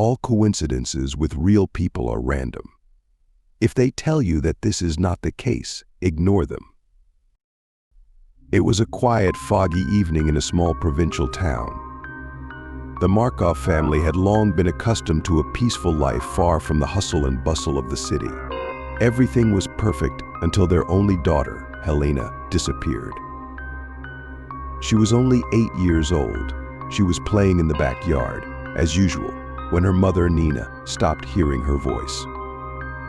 All coincidences with real people are random. If they tell you that this is not the case, ignore them. It was a quiet, foggy evening in a small provincial town. The Markov family had long been accustomed to a peaceful life far from the hustle and bustle of the city. Everything was perfect until their only daughter, Helena, disappeared. She was only 8 years old. She was playing in the backyard, as usual, when her mother, Nina, stopped hearing her voice.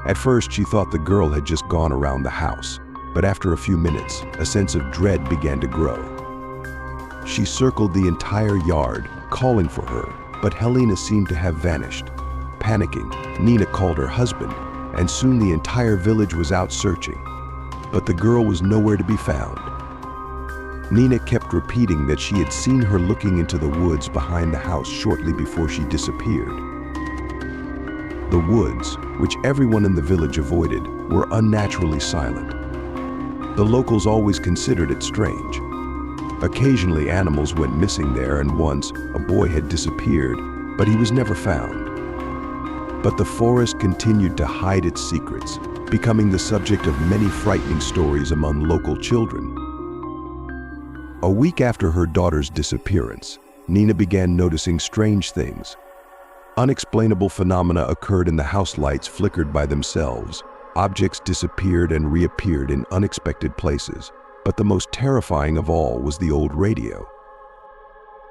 At first, she thought the girl had just gone around the house, but after a few minutes, a sense of dread began to grow. She circled the entire yard, calling for her, but Helena seemed to have vanished. Panicking, Nina called her husband, and soon the entire village was out searching. But the girl was nowhere to be found. Nina kept repeating that she had seen her looking into the woods behind the house shortly before she disappeared. The woods, which everyone in the village avoided, were unnaturally silent. The locals always considered it strange. Occasionally animals went missing there, and once a boy had disappeared, but he was never found. But the forest continued to hide its secrets, becoming the subject of many frightening stories among local children. A week after her daughter's disappearance, Nina began noticing strange things. Unexplainable phenomena occurred and the house lights flickered by themselves. Objects disappeared and reappeared in unexpected places. But the most terrifying of all was the old radio.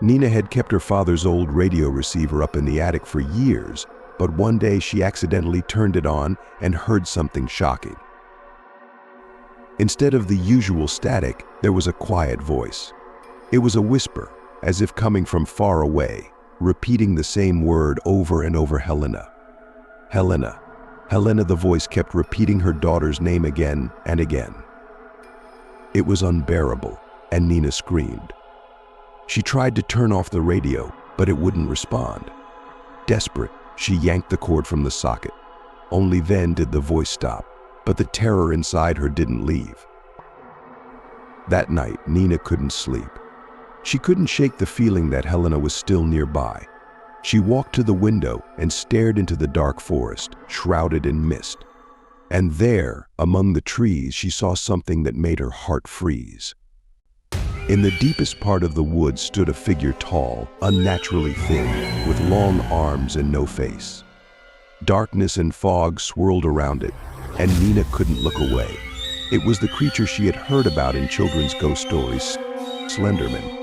Nina had kept her father's old radio receiver up in the attic for years, but one day she accidentally turned it on and heard something shocking. Instead of the usual static, there was a quiet voice. It was a whisper, as if coming from far away, repeating the same word over and over: Helena. Helena. Helena, the voice kept repeating her daughter's name again and again. It was unbearable, and Nina screamed. She tried to turn off the radio, but it wouldn't respond. Desperate, she yanked the cord from the socket. Only then did the voice stop, but the terror inside her didn't leave. That night, Nina couldn't sleep. She couldn't shake the feeling that Helena was still nearby. She walked to the window and stared into the dark forest, shrouded in mist. And there, among the trees, she saw something that made her heart freeze. In the deepest part of the woods stood a figure tall, unnaturally thin, with long arms and no face. Darkness and fog swirled around it, and Nina couldn't look away. It was the creature she had heard about in children's ghost stories, Slenderman.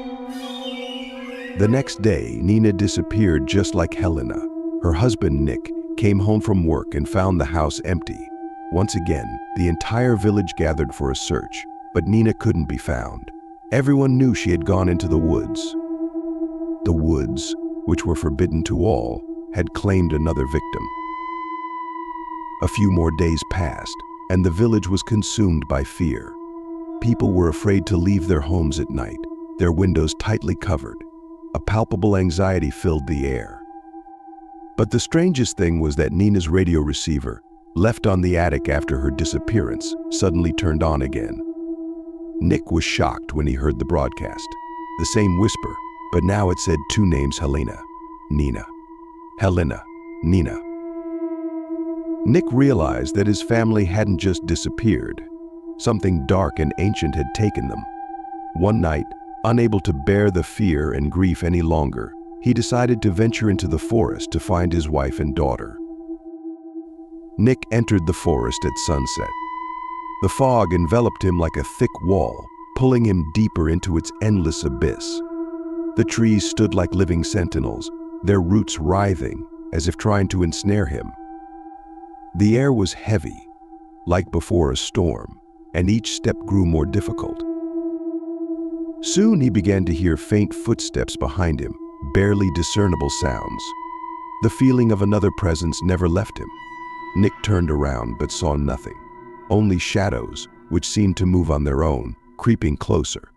The next day, Nina disappeared just like Helena. Her husband, Nick, came home from work and found the house empty. Once again, the entire village gathered for a search, but Nina couldn't be found. Everyone knew she had gone into the woods. The woods, which were forbidden to all, had claimed another victim. A few more days passed, and the village was consumed by fear. People were afraid to leave their homes at night, their windows tightly covered. A palpable anxiety filled the air. But the strangest thing was that Nina's radio receiver, left on the attic after her disappearance, suddenly turned on again. Nick was shocked when he heard the broadcast. The same whisper, but now it said two names: Helena, Nina. Helena, Nina. Nick realized that his family hadn't just disappeared. Something dark and ancient had taken them. One night, unable to bear the fear and grief any longer, he decided to venture into the forest to find his wife and daughter. Nick entered the forest at sunset. The fog enveloped him like a thick wall, pulling him deeper into its endless abyss. The trees stood like living sentinels, their roots writhing as if trying to ensnare him. The air was heavy, like before a storm, and each step grew more difficult. Soon he began to hear faint footsteps behind him, barely discernible sounds. The feeling of another presence never left him. Nick turned around but saw nothing, only shadows, which seemed to move on their own, creeping closer.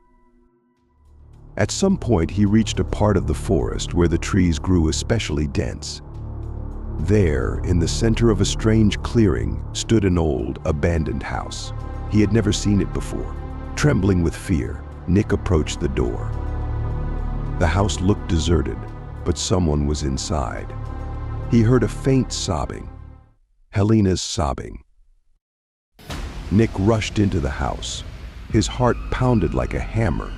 At some point, he reached a part of the forest where the trees grew especially dense. There, in the center of a strange clearing, stood an old, abandoned house. He had never seen it before. Trembling with fear, Nick approached the door. The house looked deserted, but someone was inside. He heard a faint sobbing. Helena's sobbing. Nick rushed into the house. His heart pounded like a hammer.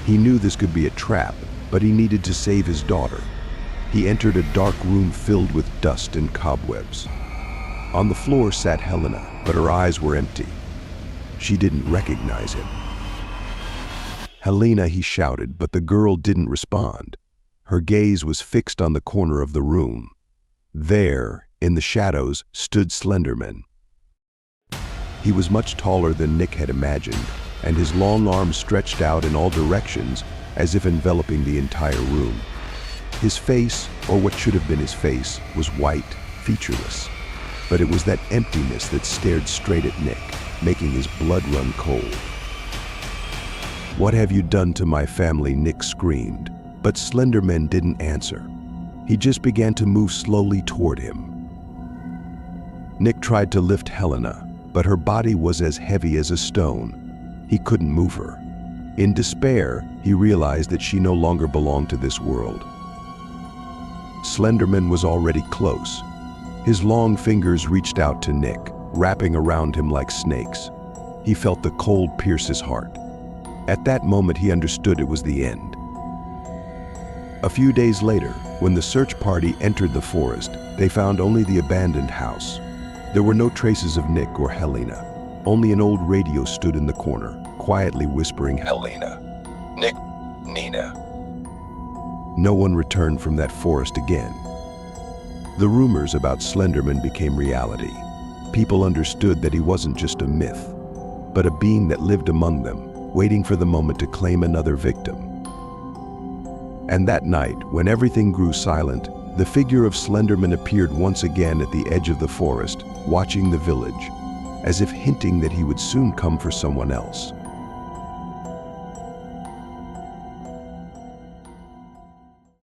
He knew this could be a trap, but he needed to save his daughter. He entered a dark room filled with dust and cobwebs. On the floor sat Helena, but her eyes were empty. She didn't recognize him. "Helena," he shouted, but the girl didn't respond. Her gaze was fixed on the corner of the room. There, in the shadows, stood Slenderman. He was much taller than Nick had imagined, and his long arms stretched out in all directions as if enveloping the entire room. His face, or what should have been his face, was white, featureless. But it was that emptiness that stared straight at Nick, making his blood run cold. "What have you done to my family?" Nick screamed, but Slenderman didn't answer. He just began to move slowly toward him. Nick tried to lift Helena, but her body was as heavy as a stone. He couldn't move her. In despair, he realized that she no longer belonged to this world. Slenderman was already close. His long fingers reached out to Nick, wrapping around him like snakes. He felt the cold pierce his heart. At that moment, he understood it was the end. A few days later, when the search party entered the forest, they found only the abandoned house. There were no traces of Nick or Helena. Only an old radio stood in the corner, quietly whispering, "Helena, Nick, Nina." No one returned from that forest again. The rumors about Slenderman became reality. People understood that he wasn't just a myth, but a being that lived among them, waiting for the moment to claim another victim. And that night, when everything grew silent, the figure of Slenderman appeared once again at the edge of the forest, watching the village, as if hinting that he would soon come for someone else.